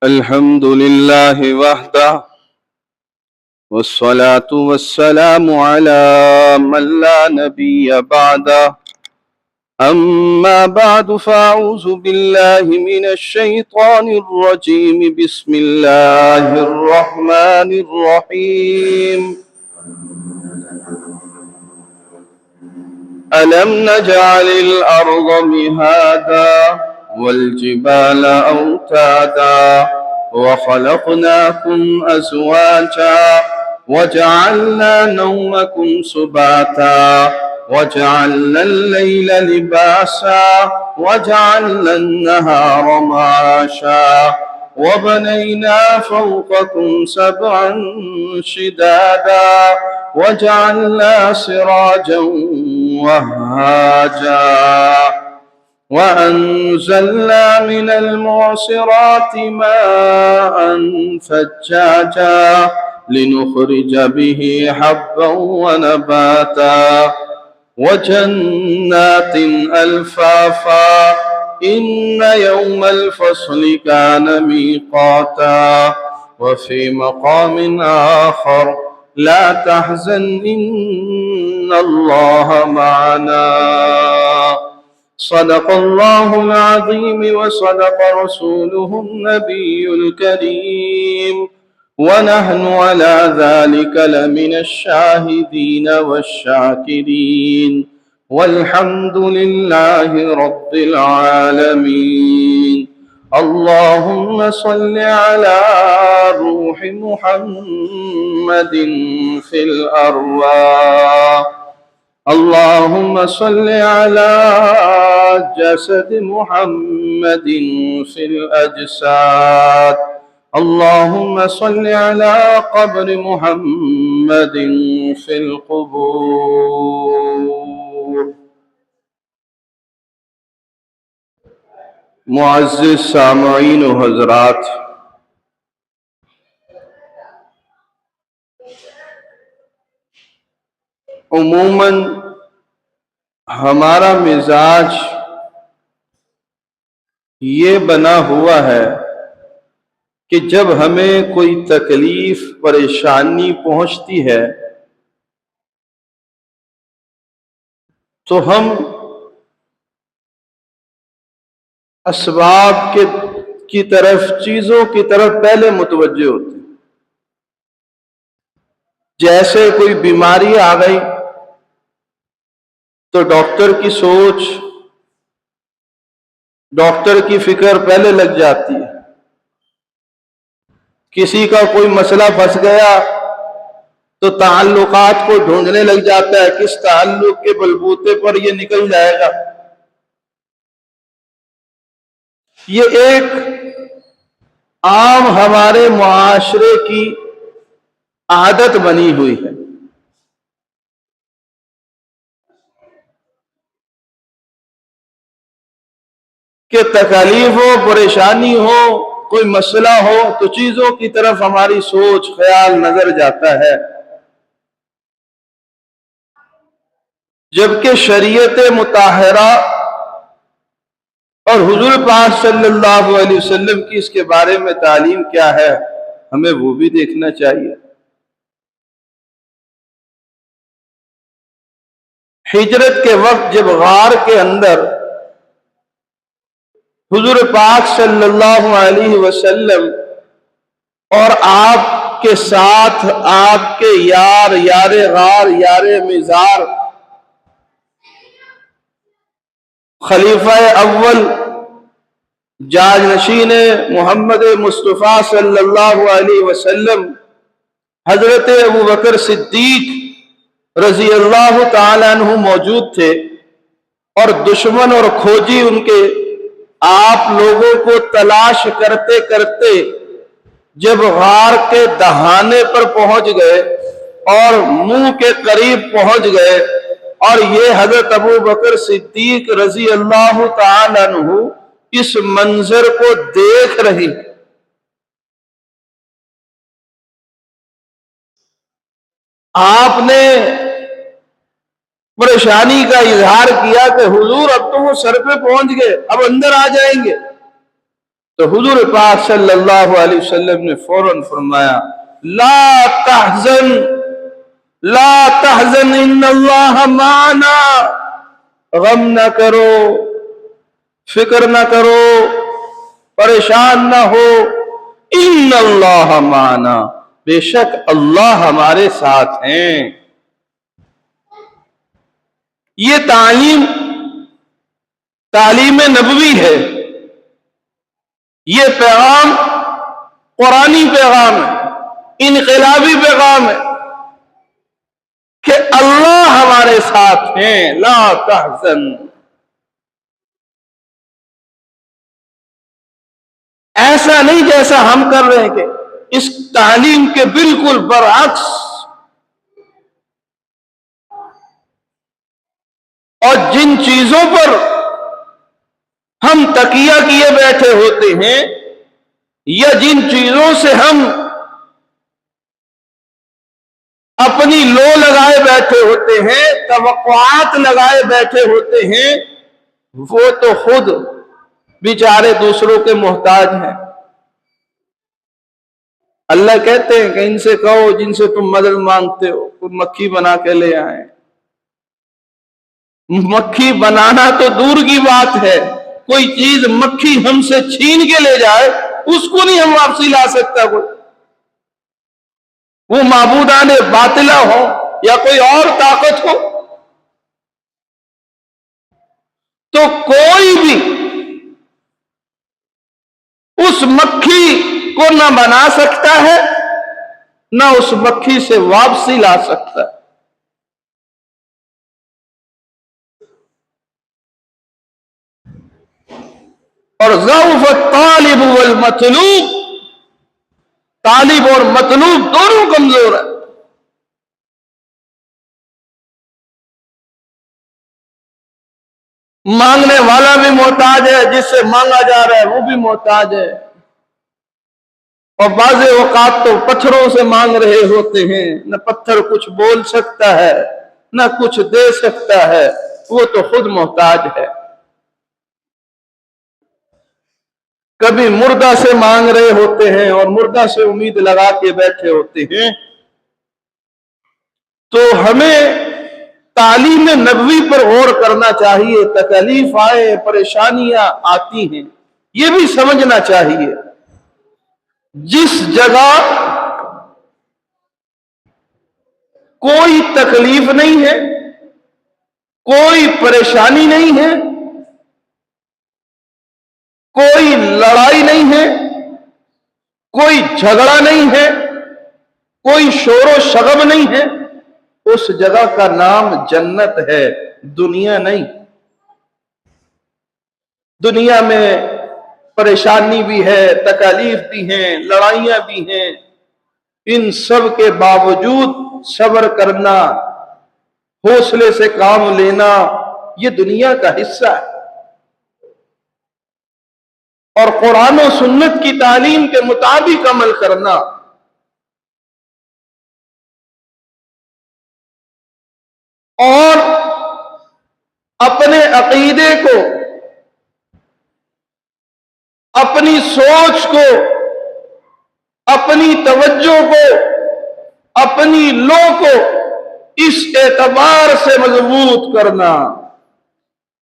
الحمد لله وحده والصلاة والسلام على من لا نبي بعده. أما بعد فأعوذ بالله من الشيطان الرجيم. بسم الله الرحمن الرحيم. ألم نجعل الأرض مهادا والجبال أوتادا وخلقناكم أزواجا وجعلنا نومكم سباتا وجعلنا الليل لباسا وجعلنا النهار معاشا وبنينا فوقكم سبعا شدادا وجعلنا سراجا وهاجا وأنزلنا من المعصرات ماء ثجاجا لنخرج به حبا ونباتا وجنات ألفافا إن يوم الفصل كان ميقاتا. وفي مقام آخر لا تحزن إن الله معنا. صدق الله العظيم وصدق رسوله النبي الكريم ونحن على ذلك لمن الشاهدين والشاكرين والحمد لله رب العالمين. اللهم صل على روح محمد في الأرواح. اللهم صل على جسد محمد في الأجساد. اللهم صل على قبر محمد في القبور. معزز سامعین و حضرات، عموماً ہمارا مزاج یہ بنا ہوا ہے کہ جب ہمیں کوئی تکلیف پریشانی پہنچتی ہے تو ہم اسباب کی طرف، چیزوں کی طرف پہلے متوجہ ہوتے ہیں. جیسے کوئی بیماری آ گئی تو ڈاکٹر کی سوچ، ڈاکٹر کی فکر پہلے لگ جاتی ہے. کسی کا کوئی مسئلہ پھنس گیا تو تعلقات کو ڈھونڈنے لگ جاتا ہے، کس تعلق کے بلبوتے پر یہ نکل جائے گا. یہ ایک عام ہمارے معاشرے کی عادت بنی ہوئی ہے کہ تکلیف ہو، پریشانی ہو، کوئی مسئلہ ہو تو چیزوں کی طرف ہماری سوچ، خیال نظر جاتا ہے. جبکہ شریعت مطہرہ اور حضور پاک صلی اللہ علیہ وسلم کی اس کے بارے میں تعلیم کیا ہے، ہمیں وہ بھی دیکھنا چاہیے. ہجرت کے وقت جب غار کے اندر حضور پاک صلی اللہ علیہ وسلم اور آپ کے ساتھ آپ کے یار غار، یار مزار، خلیفہ اول جانشین محمد مصطفیٰ صلی اللہ علیہ وسلم حضرت ابوبکر صدیق رضی اللہ تعالیٰ عنہ موجود تھے، اور دشمن اور کھوجی ان کے آپ لوگوں کو تلاش کرتے کرتے جب غار کے دہانے پر پہنچ گئے اور منہ کے قریب پہنچ گئے، اور یہ حضرت ابوبکر صدیق رضی اللہ تعالیٰ عنہ اس منظر کو دیکھ رہی، آپ نے پریشانی کا اظہار کیا کہ حضور اب تو وہ سر پہ پہنچ گئے، اب اندر آ جائیں گے. تو حضور پاک صلی اللہ علیہ وسلم نے فوراً فرمایا لا تحزن ان اللہ معنا، غم نہ کرو، فکر نہ کرو، پریشان نہ ہو، ان اللہ معنا، بے شک اللہ ہمارے ساتھ ہیں۔ یہ تعلیم نبوی ہے، یہ پیغام قرآنی پیغام ہے، انقلابی پیغام ہے کہ اللہ ہمارے ساتھ ہیں، لا تحزن۔ ایسا نہیں جیسا ہم کر رہے ہیں کہ اس تعلیم کے بالکل برعکس، اور جن چیزوں پر ہم تکیہ کیے بیٹھے ہوتے ہیں یا جن چیزوں سے ہم اپنی لو لگائے بیٹھے ہوتے ہیں، توقعات لگائے بیٹھے ہوتے ہیں، وہ تو خود بیچارے دوسروں کے محتاج ہیں۔ اللہ کہتے ہیں کہ ان سے کہو جن سے تم مدد مانگتے ہو کوئی مکھی بنا کے لے آئیں۔ مکھی بنانا تو دور کی بات ہے، کوئی چیز مکھی ہم سے چھین کے لے جائے اس کو نہیں ہم واپسی لا سکتا کوئی، وہ معبودان باطلہ ہو یا کوئی اور طاقت ہو۔ تو کوئی بھی اس مکھی کو نہ بنا سکتا ہے نہ اس مکھی سے واپسی لا سکتا ہے۔ اور ضعف الطالب والمطلوب، طالب اور مطلوب دونوں کمزور ہیں۔ مانگنے والا بھی محتاج ہے، جس سے مانگا جا رہا ہے وہ بھی محتاج ہے، اور بعض اوقات تو پتھروں سے مانگ رہے ہوتے ہیں، نہ پتھر کچھ بول سکتا ہے نہ کچھ دے سکتا ہے، وہ تو خود محتاج ہے۔ کبھی مردہ سے مانگ رہے ہوتے ہیں اور مردہ سے امید لگا کے بیٹھے ہوتے ہیں۔ تو ہمیں تعلیم نبوی پر غور کرنا چاہیے، تکلیف آئے، پریشانیاں آتی ہیں، یہ بھی سمجھنا چاہیے۔ جس جگہ کوئی تکلیف نہیں ہے، کوئی پریشانی نہیں ہے، کوئی لڑائی نہیں ہے، کوئی جھگڑا نہیں ہے، کوئی شور و شغب نہیں ہے، اس جگہ کا نام جنت ہے، دنیا نہیں۔ دنیا میں پریشانی بھی ہے، تکالیف بھی ہیں، لڑائیاں بھی ہیں، ان سب کے باوجود صبر کرنا، حوصلے سے کام لینا، یہ دنیا کا حصہ ہے۔ اور قرآن و سنت کی تعلیم کے مطابق عمل کرنا، اور اپنے عقیدے کو، اپنی سوچ کو، اپنی توجہ کو، اپنی لو کو اس اعتبار سے مضبوط کرنا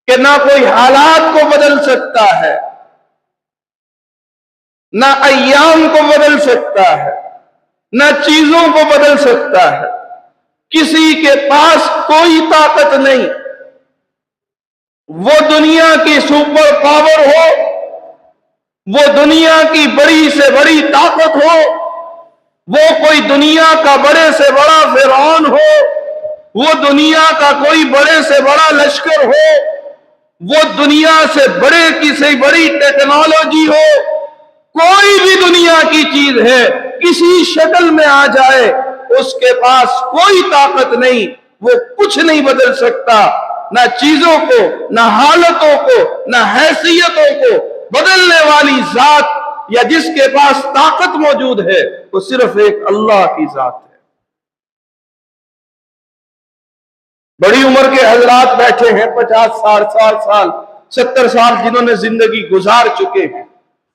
کہ نہ کوئی حالات کو بدل سکتا ہے، نہ ایام کو بدل سکتا ہے، نہ چیزوں کو بدل سکتا ہے، کسی کے پاس کوئی طاقت نہیں، وہ دنیا کی سپر پاور ہو، وہ دنیا کی بڑی سے بڑی طاقت ہو، وہ کوئی دنیا کا بڑے سے بڑا فرعون ہو، وہ دنیا کا کوئی بڑے سے بڑا لشکر ہو، وہ دنیا سے بڑے کسی بڑی ٹیکنالوجی ہو، کوئی بھی دنیا کی چیز ہے، کسی شکل میں آ جائے، اس کے پاس کوئی طاقت نہیں، وہ کچھ نہیں بدل سکتا، نہ چیزوں کو، نہ حالتوں کو، نہ حیثیتوں کو بدلنے والی ذات یا جس کے پاس طاقت موجود ہے وہ صرف ایک اللہ کی ذات ہے۔ بڑی عمر کے حضرات بیٹھے ہیں، 50 سال، 60 سال، 70 سال جنہوں نے زندگی گزار چکے ہیں،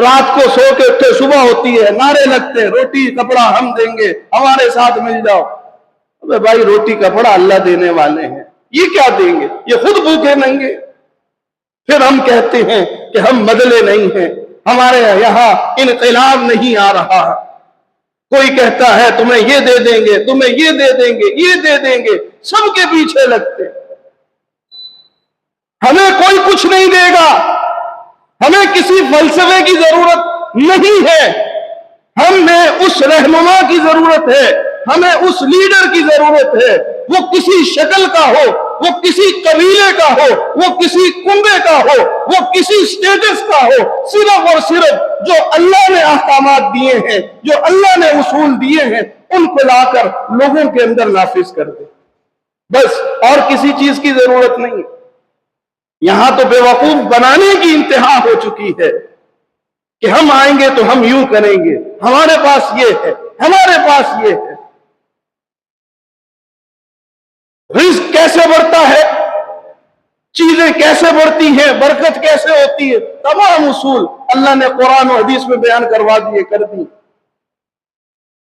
رات کو سو کے اٹھے، صبح ہوتی ہے نعرے لگتے ہیں روٹی کپڑا ہم دیں گے، ہمارے ساتھ مل جاؤ۔ ابے بھائی روٹی کپڑا اللہ دینے والے ہیں، یہ کیا دیں گے؟ یہ خود بھوکے ننگے۔ پھر ہم کہتے ہیں کہ ہم بدلے نہیں ہیں، ہمارے یہاں انقلاب نہیں آ رہا۔ کوئی کہتا ہے تمہیں یہ دے دیں گے، تمہیں یہ دے دیں گے، یہ دے دیں گے، سب کے پیچھے لگتے۔ ہمیں کوئی کچھ نہیں دے گا، ہمیں کسی فلسفے کی ضرورت نہیں ہے، ہمیں اس رہنما کی ضرورت ہے، ہمیں اس لیڈر کی ضرورت ہے، وہ کسی شکل کا ہو، وہ کسی قبیلے کا ہو، وہ کسی کنبے کا ہو، وہ کسی سٹیٹس کا ہو، صرف اور صرف جو اللہ نے احکامات دیے ہیں، جو اللہ نے اصول دیے ہیں، ان کو لا کر لوگوں کے اندر نافذ کر دے، بس اور کسی چیز کی ضرورت نہیں۔ یہاں تو بے وقوف بنانے کی انتہا ہو چکی ہے کہ ہم آئیں گے تو ہم یوں کریں گے، ہمارے پاس یہ ہے، ہمارے پاس یہ ہے۔ رزق کیسے بڑھتا ہے، چیزیں کیسے بڑھتی ہیں، برکت کیسے ہوتی ہے، تمام اصول اللہ نے قرآن و حدیث میں بیان کروا دیے، کر دی۔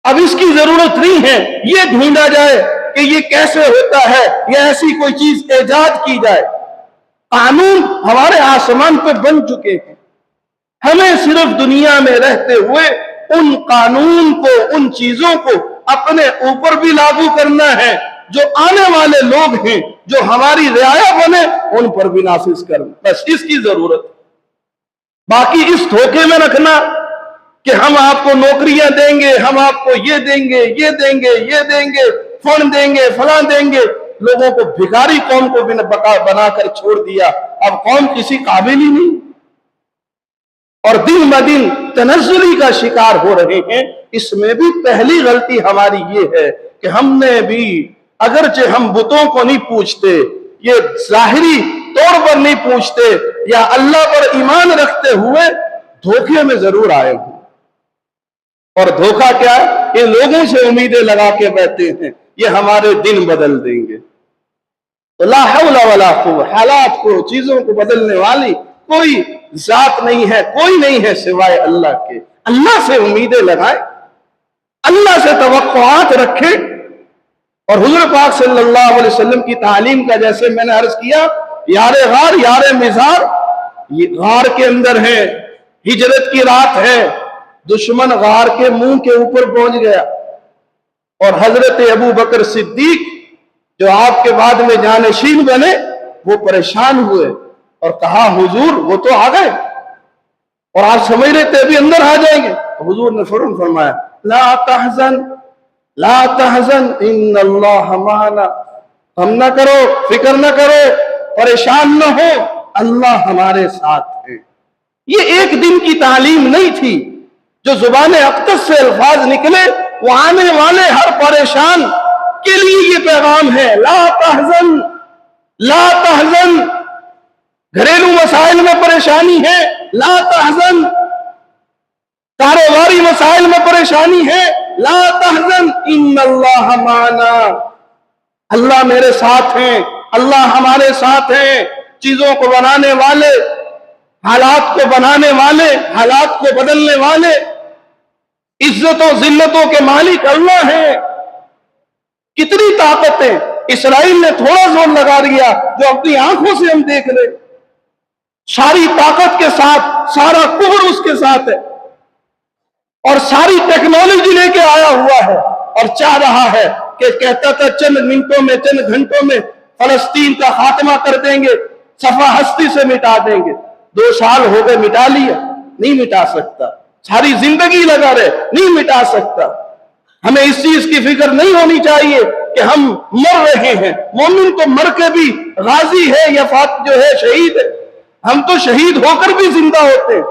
اب اس کی ضرورت نہیں ہے یہ ڈھونڈا جائے کہ یہ کیسے ہوتا ہے یا ایسی کوئی چیز ایجاد کی جائے۔ قانون ہمارے آسمان پہ بن چکے ہیں، ہمیں صرف دنیا میں رہتے ہوئے ان قانون کو، ان چیزوں کو اپنے اوپر بھی لاگو کرنا ہے، جو آنے والے لوگ ہیں جو ہماری رعایا بنے ان پر بھی نافذ کرنا، بس اس کی ضرورت۔ باقی اس دھوکے میں رکھنا کہ ہم آپ کو نوکریاں دیں گے، ہم آپ کو یہ دیں گے، یہ دیں گے، یہ دیں گے، فنڈ دیں گے، فلاں دیں گے، لوگوں کو بھکاری قوم کو بنا کر چھوڑ دیا۔ اب قوم کسی قابل ہی نہیں، اور دن بدن تنزلی کا شکار ہو رہے ہیں۔ اس میں بھی پہلی غلطی ہماری یہ ہے کہ ہم نے بھی اگرچہ ہم بتوں کو نہیں پوچھتے، یہ ظاہری طور پر نہیں پوچھتے، یا اللہ پر ایمان رکھتے ہوئے دھوکے میں ضرور آئے ہوں۔ اور دھوکہ کیا؟ یہ لوگوں سے امیدیں لگا کے بیٹھتے ہیں یہ ہمارے دن بدل دیں گے۔ تو لا حول ولا قوت، حالات کو، چیزوں کو بدلنے والی کوئی ذات نہیں ہے، کوئی نہیں ہے سوائے اللہ کے۔ اللہ سے امیدیں لگائیں، اللہ سے توقعات رکھیں، اور حضور پاک صلی اللہ علیہ وسلم کی تعلیم کا جیسے میں نے عرض کیا، یار غار یار مزار، یہ غار کے اندر ہے، ہجرت کی رات ہے، دشمن غار کے منہ کے اوپر پہنچ گیا، اور حضرت ابو بکر صدیق جو آپ کے بعد میں جانشین بنے وہ پریشان ہوئے اور کہا حضور وہ تو آ گئے اور آپ سمجھ رہے تھے ابھی اندر آ جائیں گے۔ حضور نے فوراً فرمایا لا تحزن لا تحزن ان اللہ معنا، غم نہ کرو، فکر نہ کرو، پریشان نہ ہو، اللہ ہمارے ساتھ ہے۔ یہ ایک دن کی تعلیم نہیں تھی، جو زبان اقدس سے الفاظ نکلے وہ آنے والے ہر پریشان کے لیے یہ پیغام ہے، لا تحزن لا تحزن۔ گھریلو مسائل میں پریشانی ہے، لا تحزن۔ کاروباری مسائل میں پریشانی ہے، لا تحزن ان اللہ معنا، اللہ میرے ساتھ ہیں، اللہ ہمارے ساتھ ہیں۔ چیزوں کو بنانے والے، حالات کو بنانے والے، حالات کو بدلنے والے، عزت و ذلتوں کے مالک اللہ ہیں۔ کتنی طاقتیں اسرائیل نے تھوڑا زور لگا دیا جو اپنی آنکھوں سے ہم دیکھ لیں، ساری طاقت کے ساتھ، سارا کفر اس کے ساتھ ہے، اور ساری ٹیکنالوجی لے کے آیا ہوا ہے، اور چاہ رہا ہے کہ کہتا تھا چند منٹوں میں، چند گھنٹوں میں فلسطین کا خاتمہ کر دیں گے، صفحہ ہستی سے مٹا دیں گے۔ 2 سال ہو گئے، مٹا لیا؟ نہیں مٹا سکتا۔ ساری زندگی لگا رہے، نہیں مٹا سکتا۔ ہمیں اس چیز کی فکر نہیں ہونی چاہیے کہ ہم مر رہے ہیں۔ مومن تو مر کے بھی غازی ہے یا جو ہے شہید ہے، ہم تو شہید ہو کر بھی زندہ ہوتے ہیں،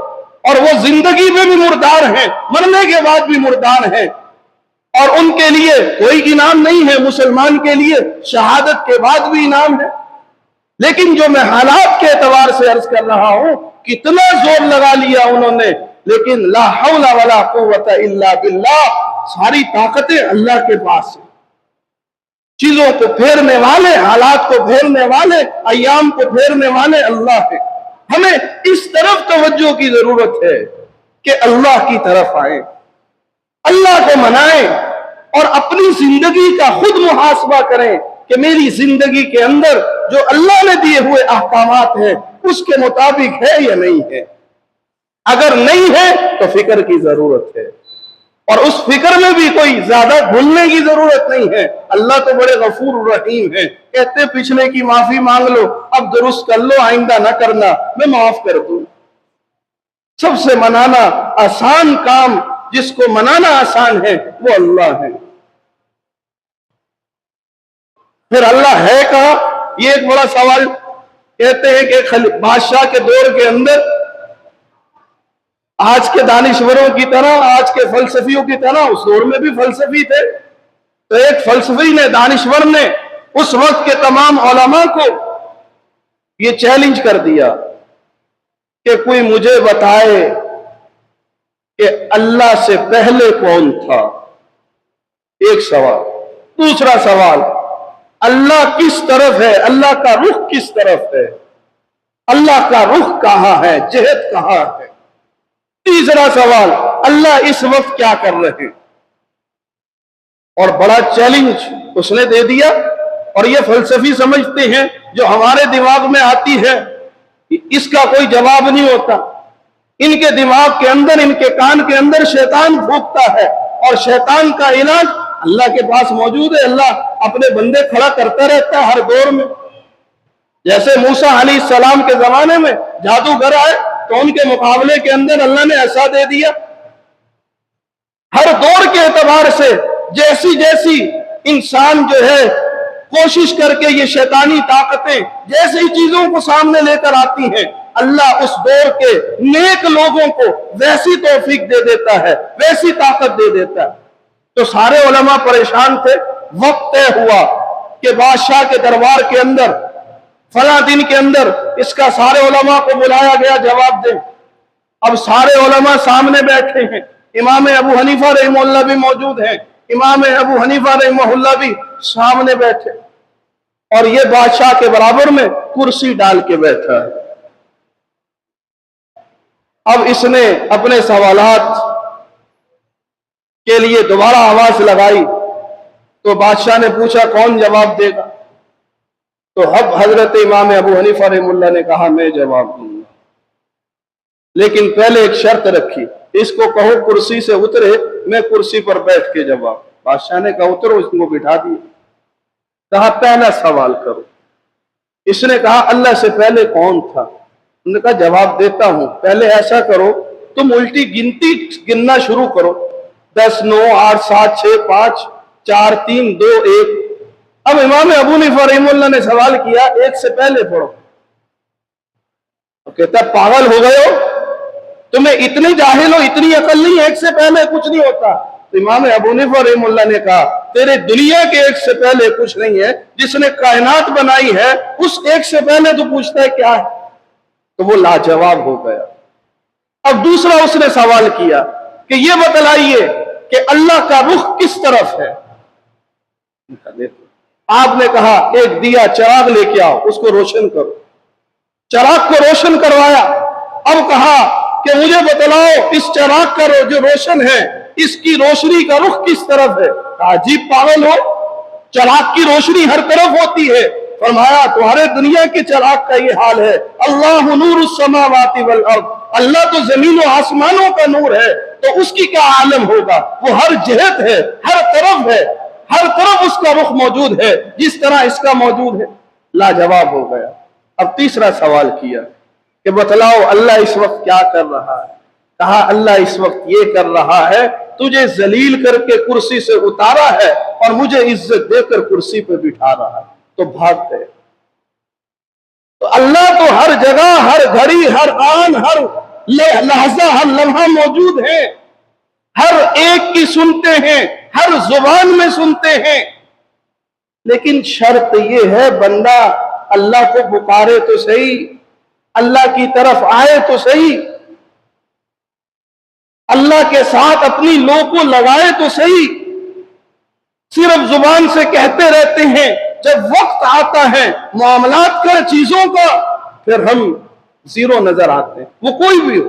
اور وہ زندگی میں بھی مردار ہیں، مرنے کے بعد بھی مردار ہیں، اور ان کے لیے کوئی انعام نہیں ہے۔ مسلمان کے لیے شہادت کے بعد بھی انعام ہے۔ لیکن جو میں حالات کے اعتبار سے عرض کر رہا ہوں، کتنا زور لگا لیا انہوں نے، لیکن لا حول ولا قوت الا باللہ، ساری طاقتیں اللہ کے پاس ہیں۔ چیزوں کو پھیرنے والے، حالات کو پھیرنے والے، ایام کو پھیرنے والے اللہ ہیں۔ ہمیں اس طرف توجہ کی ضرورت ہے کہ اللہ کی طرف آئیں، اللہ کو منائیں اور اپنی زندگی کا خود محاسبہ کریں کہ میری زندگی کے اندر جو اللہ نے دیے ہوئے احکامات ہیں اس کے مطابق ہے یا نہیں ہے۔ اگر نہیں ہے تو فکر کی ضرورت ہے، اور اس فکر میں بھی کوئی زیادہ بھولنے کی ضرورت نہیں ہے۔ اللہ تو بڑے غفور رحیم ہے، کہتے پچھلے کی معافی مانگ لو، اب درست کر لو، آئندہ نہ کرنا، میں معاف کر دوں۔ سب سے منانا آسان کام، جس کو منانا آسان ہے وہ اللہ ہے۔ پھر اللہ ہے کہاں؟ یہ ایک بڑا سوال۔ کہتے ہیں کہ بادشاہ کے دور کے اندر آج کے دانشوروں کی طرح، آج کے فلسفیوں کی طرح اس دور میں بھی فلسفی تھے، تو ایک فلسفی نے، دانشور نے اس وقت کے تمام علماء کو یہ چیلنج کر دیا کہ کوئی مجھے بتائے کہ اللہ سے پہلے کون تھا۔ ایک سوال۔ دوسرا سوال، اللہ کس طرف ہے، اللہ کا رخ کس طرف ہے، اللہ کا رخ کہاں ہے، جہت کہاں ہے۔ تیسرا سوال، اللہ اس وقت کیا کر رہے ہیں۔ اور بڑا چیلنج اس نے دے دیا، اور یہ فلسفی سمجھتے ہیں جو ہمارے دماغ میں آتی ہے اس کا کوئی جواب نہیں ہوتا۔ ان کے دماغ کے اندر، ان کے کان کے اندر شیطان بھونکتا ہے، اور شیطان کا علاج اللہ کے پاس موجود ہے۔ اللہ اپنے بندے کھڑا کرتا رہتا ہے ہر دور میں۔ جیسے موسیٰ علیہ السلام کے زمانے میں جادوگر آئے تو ان کے مقابلے کے اندر اللہ نے ایسا دے دیا۔ ہر دور کے اعتبار سے جیسی جیسی انسان جو ہے کوشش کر کے یہ شیطانی طاقتیں جیسی چیزوں کو سامنے لے کر آتی ہیں، اللہ اس دور کے نیک لوگوں کو ویسی توفیق دے دیتا ہے، ویسی طاقت دے دیتا ہے۔ تو سارے علماء پریشان تھے۔ وقت طے ہوا کہ بادشاہ کے دربار کے اندر فلاں دن کے اندر اس کا سارے علماء کو بلایا گیا جواب دیں۔ اب سارے علماء سامنے بیٹھے ہیں، امام ابو حنیفہ رحمہ اللہ بھی موجود ہیں، امام ابو حنیفہ رحمہ اللہ بھی سامنے بیٹھے، اور یہ بادشاہ کے برابر میں کرسی ڈال کے بیٹھا ہے۔ اب اس نے اپنے سوالات کے لیے دوبارہ آواز لگائی تو بادشاہ نے پوچھا کون جواب دے گا؟ تو اب حضرت امام ابو حنیفہ رحمہ اللہ نے کہا میں جواب دوں گا، لیکن پہلے ایک شرط رکھی، اس کو کہو کرسی سے اترے، میں کرسی پر بیٹھ کے جواب۔ بادشاہ نے کہا اترو، اس کو بٹھا دیا۔ کہا پہلا سوال کرو۔ اس نے کہا اللہ سے پہلے کون تھا؟ انہوں نے کہا جواب دیتا ہوں، پہلے ایسا کرو تم الٹی گنتی گننا شروع کرو، 10 9 8 7 6 5 4 3 2 1۔ اب امام ابو حنیفہ رحمہ اللہ نے سوال کیا ایک سے پہلے پڑھو۔ کہتا پاگل ہو گئے ہو، تمہیں اتنی جاہل ہو، اتنی عقل نہیں، ایک سے پہلے کچھ نہیں ہوتا۔ تو امام ابو حنیفہ رحمہ اللہ نے کہا تیرے دنیا کے ایک سے پہلے کچھ نہیں ہے، جس نے کائنات بنائی ہے اس ایک سے پہلے تو پوچھتا ہے کیا ہے؟ تو وہ لاجواب ہو گیا۔ اب دوسرا اس نے سوال کیا کہ یہ بتلائیے کہ اللہ کا رخ کس طرف ہے؟ آپ نے کہا ایک دیا چراغ لے کے آؤ، اس کو روشن کرو۔ چراغ کو روشن کروایا۔ اب کہا کہ مجھے بتلاؤ اس چراغ کا جو روشن ہے اس کی روشنی کا رخ کس طرف ہے؟ عجیب پاگل ہو، چراغ کی روشنی ہر طرف ہوتی ہے۔ فرمایا تمہارے دنیا کے چراغ کا یہ حال ہے، اللہ نور السماوات والارض، اللہ تو زمین و آسمانوں کا نور ہے، تو اس کی کیا عالم ہوگا؟ وہ ہر جہت ہے، ہر طرف ہے، ہر طرف اس کا رخ موجود ہے جس طرح اس کا موجود ہے۔ لاجواب ہو گیا۔ اب تیسرا سوال کیا کہ بتلاؤ اللہ اس وقت کیا کر رہا ہے؟ کہا اللہ اس وقت یہ کر رہا ہے، تجھے ذلیل کر کے کرسی سے اتارا ہے اور مجھے عزت دے کر کرسی پہ بٹھا رہا ہے۔ تو بھاگ گئے۔ تو اللہ تو ہر جگہ، ہر گھڑی، ہر آن، ہر لحظہ، ہر لمحہ موجود ہے، ہر ایک کی سنتے ہیں، ہر زبان میں سنتے ہیں، لیکن شرط یہ ہے بندہ اللہ کو پکارے تو صحیح، اللہ کی طرف آئے تو صحیح، اللہ کے ساتھ اپنی لو کو لگائے تو صحیح۔ صرف زبان سے کہتے رہتے ہیں، جب وقت آتا ہے معاملات کا، چیزوں کا، پھر ہم زیرو نظر آتے ہیں، وہ کوئی بھی ہو۔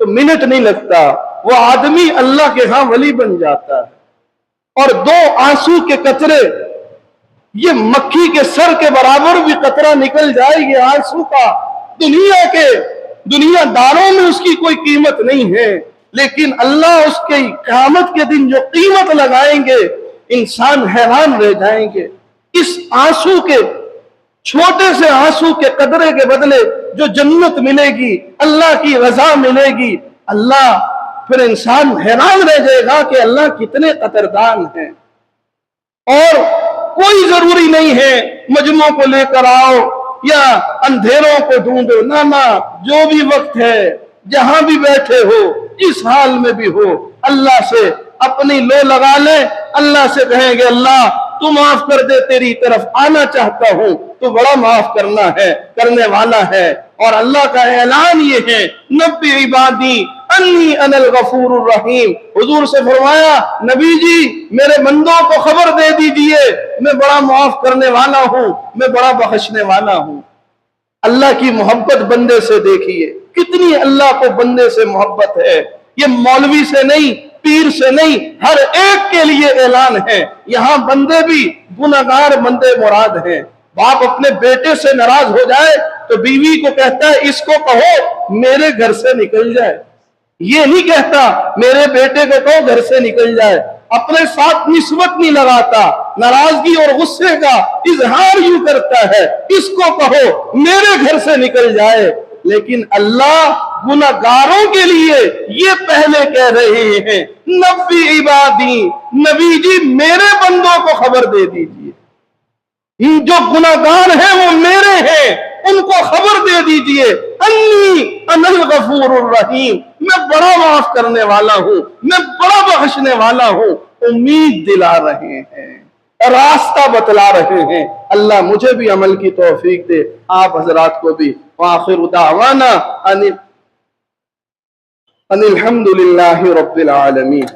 تو منٹ نہیں لگتا، وہ آدمی اللہ کے ہاں ولی بن جاتا ہے۔ اور 2 آنسو کے قطرے، یہ مکھی کے سر کے برابر بھی قطرہ نکل جائے گی آنسو کا، دنیا داروں میں اس کی کوئی قیمت نہیں ہے، لیکن اللہ اس کے قیامت کے دن جو قیمت لگائیں گے انسان حیران رہ جائیں گے۔ اس آنسو کے، چھوٹے سے آنسو کے قطرے کے بدلے جو جنت ملے گی، اللہ کی رضا ملے گی، اللہ پھر انسان حیران رہ جائے گا کہ اللہ کتنے قدردان ہیں۔ اور کوئی ضروری نہیں ہے مجموعوں کو لے کر آؤ یا اندھیروں کو ڈھونڈو، نہ، جو بھی وقت ہے، جہاں بھی بیٹھے ہو، جس حال میں بھی ہو، اللہ سے اپنی لو لگا لیں، اللہ سے کہیں گے اللہ تو معاف کر دے، تیری طرف آنا چاہتا ہوں، تو بڑا معاف کرنے والا ہے۔ اور اللہ کا اعلان یہ ہے، نبی عبادی انی انا الغفور الرحیم، حضور سے فرمایا نبی جی میرے بندوں کو خبر دے دیجئے میں بڑا معاف کرنے والا ہوں، میں بڑا بخشنے والا ہوں۔ اللہ کی محبت بندے سے دیکھیے، کتنی اللہ کو بندے سے محبت ہے۔ یہ مولوی سے نہیں، پیر سے نہیں، ہر ایک کے لیے اعلان ہے۔ یہاں بندے بھی گناہگار بندے مراد ہیں۔ باپ اپنے بیٹے سے ناراض ہو جائے تو بیوی کو کہتا ہے اس کو کہو میرے گھر سے نکل جائے، یہ نہیں کہتا میرے بیٹے کو کہو گھر سے نکل جائے، اپنے ساتھ نسبت نہیں لگاتا، ناراضگی اور غصے کا اظہار یوں کرتا ہے اس کو کہو میرے گھر سے نکل جائے۔ لیکن اللہ گناہگاروں کے لیے یہ پہلے کہہ رہے ہیں نبی عبادی، نبی جی میرے بندوں کو خبر دے دیجئے، جو گناہگار ہیں وہ میرے ہیں، ان کو خبر دے دیجئے انی انا الغفور الرحیم، میں بڑا معاف کرنے والا ہوں، میں بڑا بخشنے والا ہوں۔ امید دلا رہے ہیں، راستہ بتلا رہے ہیں۔ اللہ مجھے بھی عمل کی توفیق دے، آپ حضرات کو بھی۔ وآخر دعوانا ان الحمد للہ رب العالمین۔